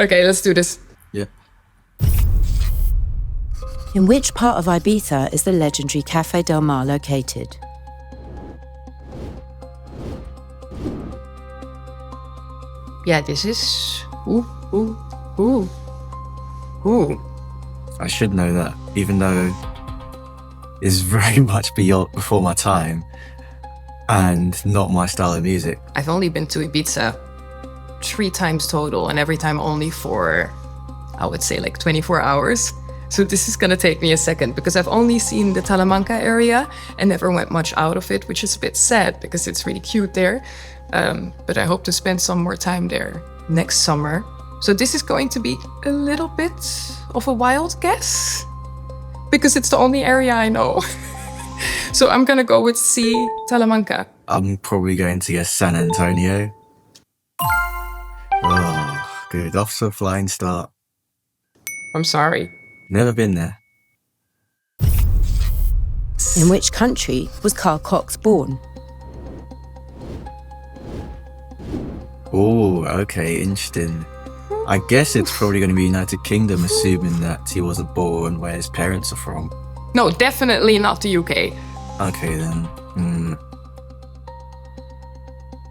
Okay, let's do this. Yeah. In which part of Ibiza is the legendary Café Del Mar located? Yeah, this is... Ooh. I should know that, even though it's very much before my time and not my style of music. I've only been to Ibiza 3 times total, and every time only for, I would say, like 24 hours. So this is gonna take me a second because I've only seen the Talamanca area and never went much out of it, which is a bit sad because it's really cute there. But I hope to spend some more time there next summer. So this is going to be a little bit of a wild guess because it's the only area I know. So I'm gonna go with C, Talamanca. I'm probably going to guess San Antonio. Oh, good. Off to a flying start. I'm sorry. Never been there. In which country was Carl Cox born? Oh, okay, interesting. I guess it's probably going to be United Kingdom, assuming that he wasn't born where his parents are from. No, definitely not the UK. Okay then.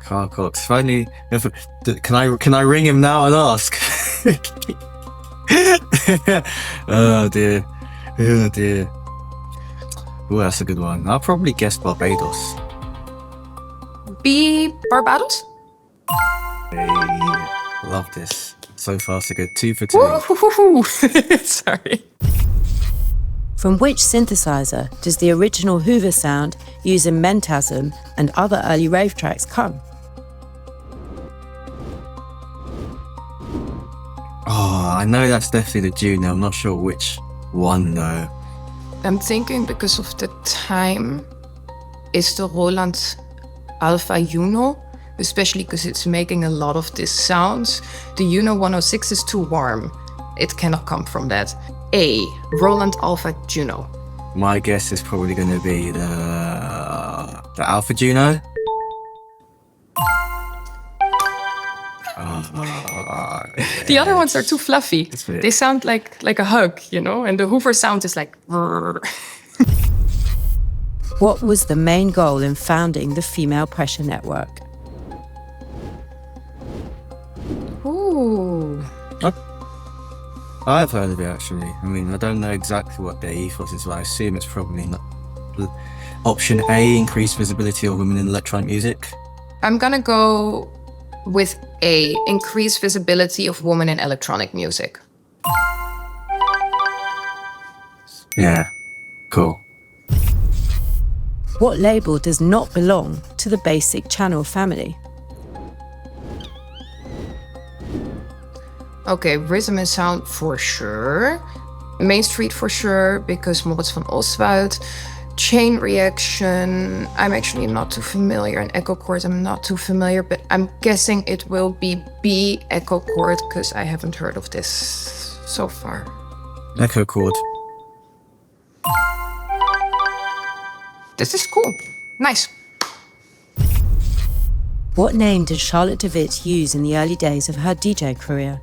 Carl Cox. Finally, can I ring him now and ask? Oh dear. Oh, that's a good one. I'll probably guess Barbados. B, Barbados? Hey, love this. So far so good. 2 for 2. Woo-hoo-hoo-hoo. Sorry. From which synthesizer does the original Hoover sound using Mentasm and other early rave tracks come? Oh, I know that's definitely the Juno. I'm not sure which one though. I'm thinking because of the time, it's the Roland Alpha Uno, especially because it's making a lot of these sounds. The Uno 106 is too warm. It cannot come from that. A, Roland Alpha Juno. My guess is probably going to be the Alpha Juno. The other ones are too fluffy. They sound like a hug, you know? And the Hoover sound is like... What was the main goal in founding the Female Pressure Network? Ooh. I've heard of it actually. I mean, I don't know exactly what their ethos is, but I assume it's probably not. Option A, increased visibility of women in electronic music. I'm gonna go with A, increased visibility of women in electronic music. Yeah, cool. What label does not belong to the Basic Channel family? Okay, Rhythm and Sound for sure. Main Street for sure, because Moritz van Oswald. Chain Reaction, I'm actually not too familiar. And Echo Chord, I'm not too familiar, but I'm guessing it will be B, Echo Chord, because I haven't heard of this so far. Echo Chord. This is cool. Nice. What name did Charlotte de Witte use in the early days of her DJ career?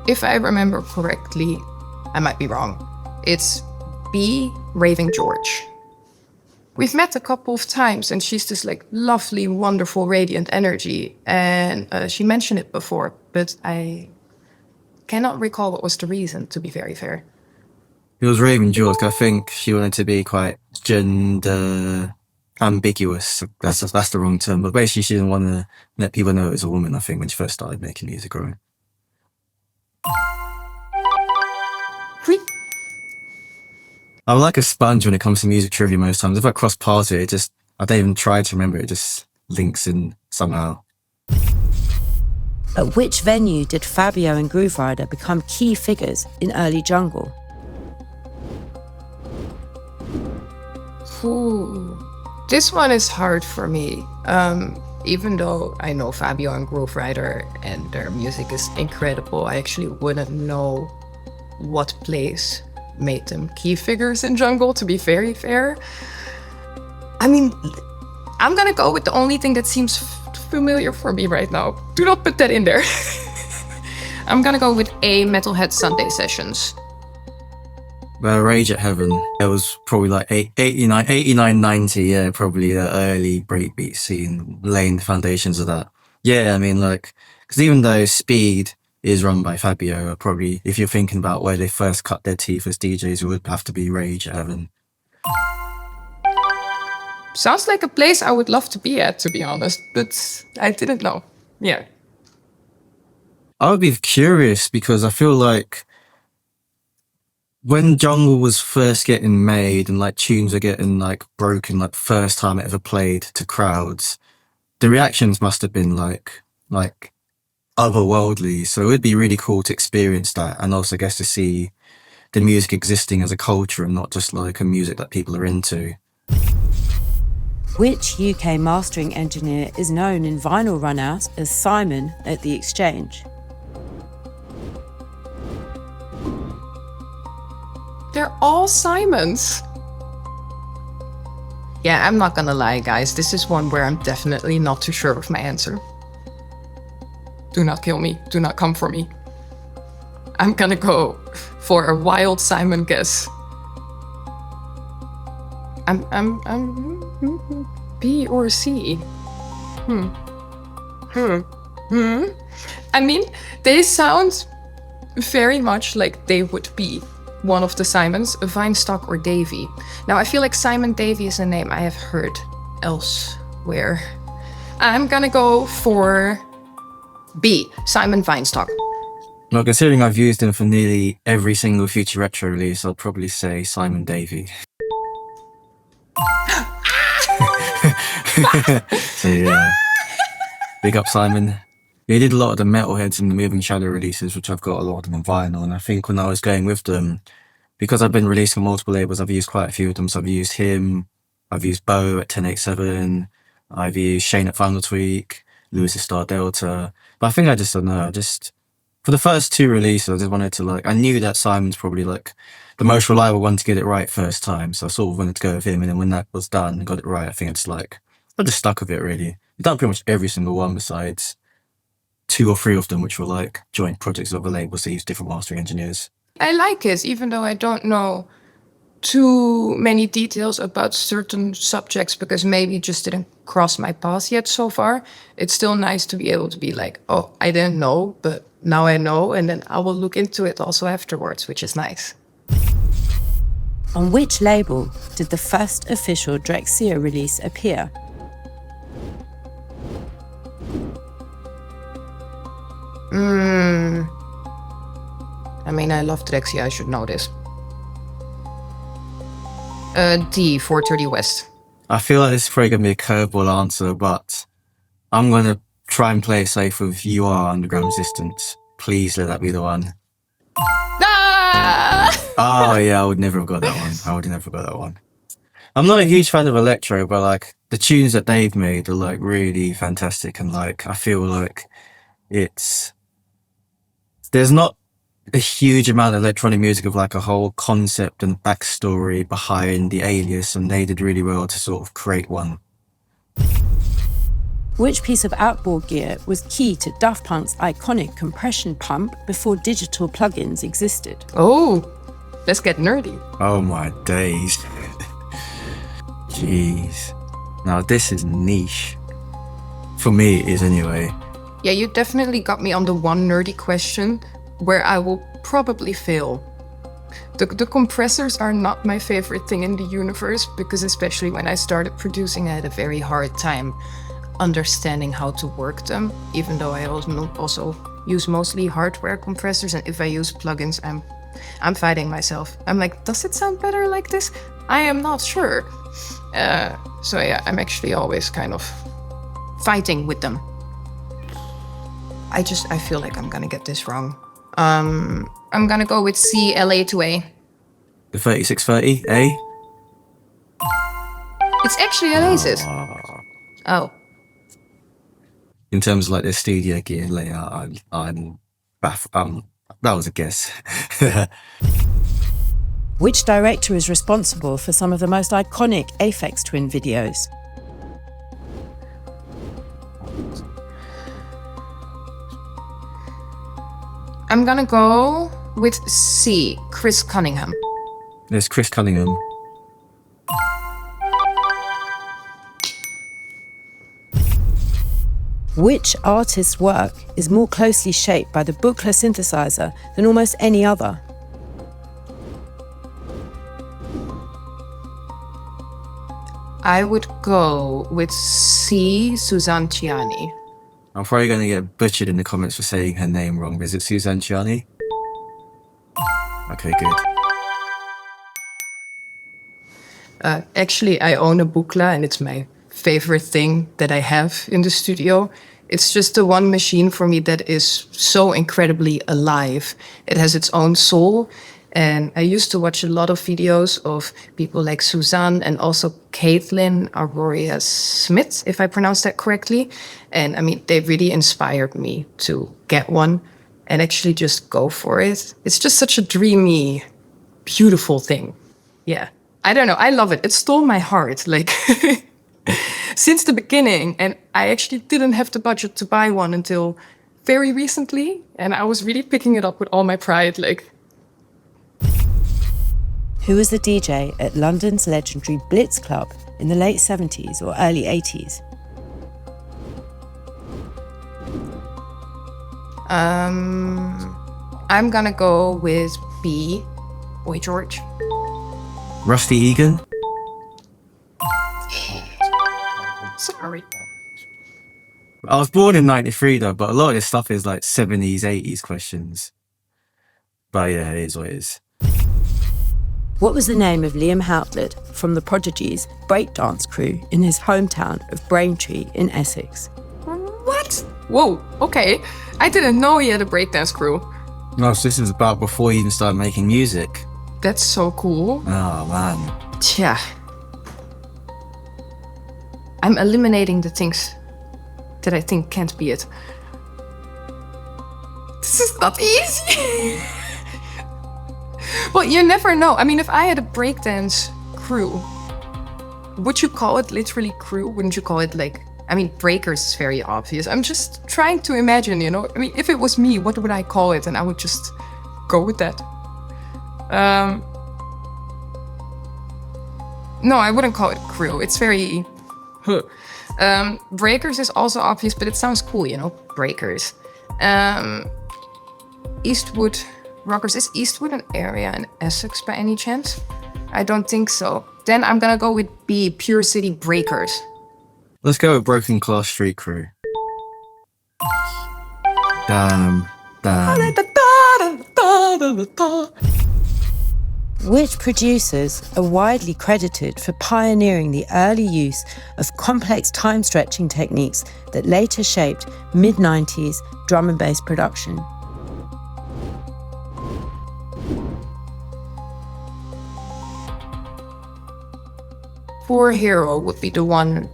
If I remember correctly, I might be wrong. It's B, Raving George. We've met a couple of times and she's this like lovely, wonderful, radiant energy. And she mentioned it before, but I cannot recall what was the reason, to be very fair. It was Raving George. I think she wanted to be quite gender ambiguous. That's the wrong term. But basically she didn't want to let people know it was a woman, I think, when she first started making music growing. I'm like a sponge when it comes to music trivia most times. If I cross paths with it, I don't even try to remember it. It just links in somehow. At which venue did Fabio and Grooverider become key figures in early jungle? Ooh, this one is hard for me. Even though I know Fabio and Grooverider and their music is incredible, I actually wouldn't know what place made them key figures in jungle, to be very fair. I mean, I'm gonna go with the only thing that seems familiar for me right now. Do not put that in there. I'm gonna go with A, Metalhead Sunday Sessions. Rage at Heaven. It was probably like 89, 90, yeah, probably the early breakbeat scene, laying the foundations of that. Yeah, I mean, like, because even though Speed is run by Fabio, probably, if you're thinking about where they first cut their teeth as DJs, it would have to be Rage at Heaven. Sounds like a place I would love to be at, to be honest, but I didn't know. Yeah. I would be curious because I feel like when Jungle was first getting made and like tunes were getting like broken, like first time it ever played to crowds, the reactions must have been like otherworldly. So it'd be really cool to experience that and also get to see the music existing as a culture and not just like a music that people are into. Which UK mastering engineer is known in vinyl runouts as Simon at the Exchange? They're all Simons. Yeah, I'm not gonna lie, guys. This is one where I'm definitely not too sure of my answer. Do not kill me. Do not come for me. I'm gonna go for a wild Simon guess. I'm B or C. I mean, they sound very much like they would be one of the Simons, Vinestock or Davy. Now, I feel like Simon Davy is a name I have heard elsewhere. I'm gonna go for B, Simon Vinestock. Well, considering I've used him for nearly every single Future Retro release, I'll probably say Simon Davy. So yeah, big up Simon. He did a lot of the Metalheads and the Moving Shadow releases, which I've got a lot of them on vinyl. And I think when I was going with them, because I've been releasing multiple labels, I've used quite a few of them. So I've used him, I've used Bo at 1087, I've used Shane at Final Tweak, Lewis at Star Delta. But I think I just don't know. For the first two releases, I just wanted to I knew that Simon's probably like the most reliable one to get it right first time. So I sort of wanted to go with him. And then when that was done and got it right, I think I just stuck with it really. I've done pretty much every single one besides 2 or 3 of them, which were like joint projects of other labels to use different mastering engineers. I like it, even though I don't know too many details about certain subjects because maybe it just didn't cross my path yet so far. It's still nice to be able to be like, oh, I didn't know, but now I know, and then I will look into it also afterwards, which is nice. On which label did the first official Drexciya release appear? I mean, I love Drexciya, I should know this. D, 430 West. I feel like this is probably going to be a curveball answer, but I'm going to try and play it safe with You Are Underground Resistance. Please let that be the one. Ah! Oh yeah, I would never have got that one. I'm not a huge fan of electro, but like the tunes that they've made are like really fantastic, and like I feel like there's not a huge amount of electronic music of like a whole concept and backstory behind the alias, and they did really well to sort of create one. Which piece of outboard gear was key to Daft Punk's iconic compression pump before digital plugins existed? Oh, let's get nerdy. Oh my days. Jeez. Now this is niche. For me it is anyway. Yeah, you definitely got me on the one nerdy question where I will probably fail. The compressors are not my favorite thing in the universe because especially when I started producing, I had a very hard time understanding how to work them, even though I also use mostly hardware compressors, and if I use plugins, I'm fighting myself. I'm like, does it sound better like this? I am not sure. So yeah, I'm actually always kind of fighting with them. I feel like I'm gonna get this wrong. I'm gonna go with C, LA to A. The 3630 A? It's actually Oasis. Oh. In terms of like the studio gear layout, I'm baffled. That was a guess. Which director is responsible for some of the most iconic Aphex Twin videos? I'm gonna go with C, Chris Cunningham. There's Chris Cunningham. Which artist's work is more closely shaped by the Buchla synthesizer than almost any other? I would go with C, Suzanne Ciani. I'm probably going to get butchered in the comments for saying her name wrong. Is it Suzanne Ciani? Okay, good. Actually, I own a Buchla and it's my favorite thing that I have in the studio. It's just the one machine for me that is so incredibly alive. It has its own soul. And I used to watch a lot of videos of people like Suzanne and also Caitlin Aurora Smith, if I pronounced that correctly. And I mean, they really inspired me to get one and actually just go for it. It's just such a dreamy, beautiful thing. Yeah. I don't know. I love it. It stole my heart. Like, since the beginning. And I actually didn't have the budget to buy one until very recently. And I was really picking it up with all my pride. Like, Who was the DJ at London's legendary Blitz Club in the late 70s or early 80s? I'm gonna go with B, Boy George. Rusty Egan? Sorry. I was born in 93 though, but a lot of this stuff is like 70s, 80s questions. But yeah, it is what it is. What was the name of Liam Houtlett from the Prodigy's breakdance crew in his hometown of Braintree in Essex? What? Whoa, okay. I didn't know he had a breakdance crew. No, so this is about before he even started making music. That's so cool. Oh man. Tja. I'm eliminating the things that I think can't be it. This is not easy. Well, you never know. I mean, if I had a breakdance crew, would you call it literally crew? Wouldn't you call it like, I mean, breakers is very obvious. I'm just trying to imagine, you know? I mean, if it was me, what would I call it? And I would just go with that. No, I wouldn't call it crew. It's very... breakers is also obvious, but it sounds cool, you know? Breakers. Eastwood Rockers. Is Eastwood an area in Essex by any chance? I don't think so. Then I'm gonna go with B, Pure City Breakers. Let's go with Broken Class Street Crew. Damn. Which producers are widely credited for pioneering the early use of complex time-stretching techniques that later shaped mid-90s drum and bass production? For Hero would be the one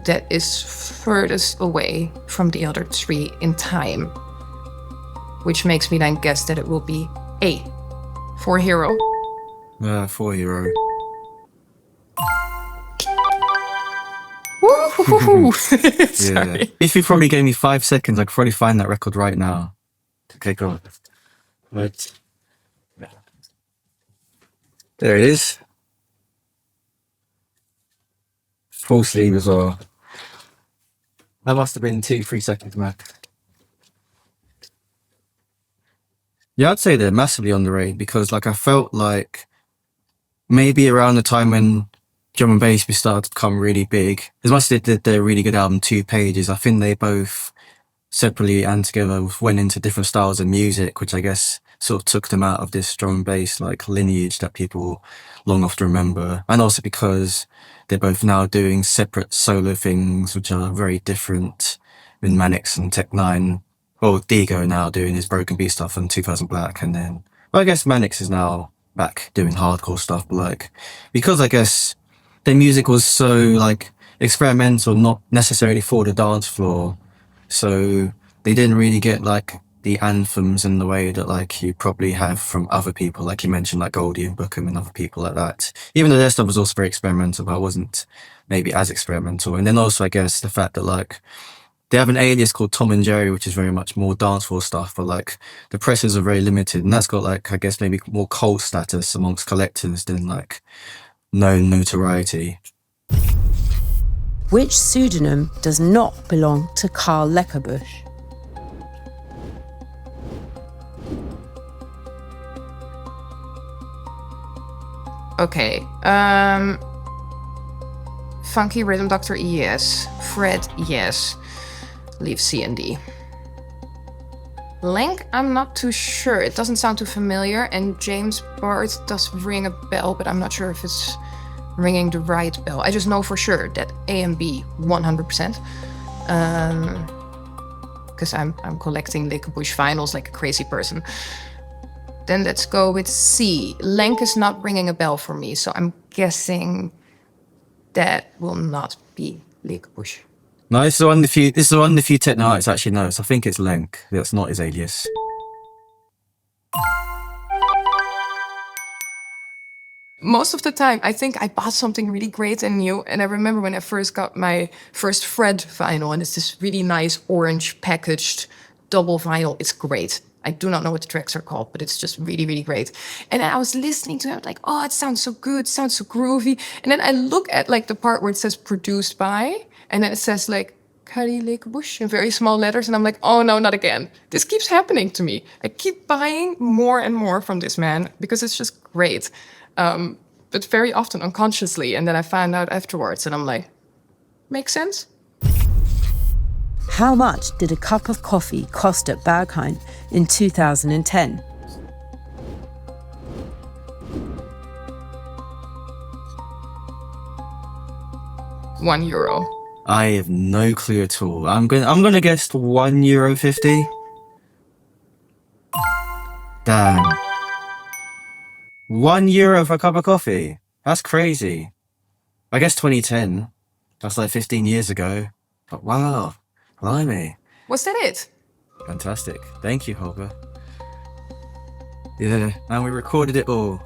that is furthest away from the other three in time, which makes me then guess that it will be A, For Hero. 4 euro. Woo! Yeah. Sorry. If you probably gave me 5 seconds, I could probably find that record right now. Okay, go on. Right. There it is. Full sleeve as well. That must have been 2-3 seconds max. Yeah, I'd say they're massively underrated because like I felt like maybe around the time when drum and bass started to become really big, as much as they did their really good album 2 Pages, I think they both separately and together went into different styles of music, which I guess sort of took them out of this drum and bass like lineage that people long often remember. And also because they're both now doing separate solo things, which are very different, with Manix and Tech9. Well, Digo now doing his Broken Beat stuff and 2000 Black, and then, well, I guess Manix is now back doing hardcore stuff, but like, because I guess their music was so like experimental, not necessarily for the dance floor, so they didn't really get like the anthems in the way that like you probably have from other people, like you mentioned, like Goldie and Bookham and other people like that. Even though their stuff was also very experimental, but I wasn't maybe as experimental. And then also, I guess, the fact that like They have an alias called Tom and Jerry, which is very much more dancehall stuff, but like the presses are very limited, and that's got like I guess maybe more cult status amongst collectors than like known notoriety. Which pseudonym does not belong to Karl Leckerbusch? Okay. Funky Rhythm Doctor, yes. Fred, yes. Leave C and D. Lenk, I'm not too sure. It doesn't sound too familiar. And James Bard does ring a bell, but I'm not sure if it's ringing the right bell. I just know for sure that A and B, 100%. Because I'm collecting Leckerbusch vinyls like a crazy person. Then let's go with C. Lenk is not ringing a bell for me, so I'm guessing that will not be Leckerbusch. No, this is one of the few techno-artists actually knows. I think it's Lenk. That's not his alias. Most of the time, I think I bought something really great and new. And I remember when I first got my first Fred vinyl, and it's this really nice orange packaged double vinyl. It's great. I do not know what the tracks are called, but it's just really, really great. And then I was listening to it, I was like, oh, it sounds so good, it sounds so groovy. And then I look at like the part where it says produced by, and then it says like Carrie Leckerbusch in very small letters. And I'm like, oh no, not again. This keeps happening to me. I keep buying more and more from this man because it's just great. But very often unconsciously. And then I found out afterwards and I'm like, makes sense? How much did a cup of coffee cost at Berghain in 2010? €1. I have no clue at all. I'm gonna guess €1.50. Damn. €1 for a cup of coffee. That's crazy. I guess 2010. That's like 15 years ago. But wow. Blimey. Was that it? Fantastic. Thank you, Holger. Yeah, and we recorded it all.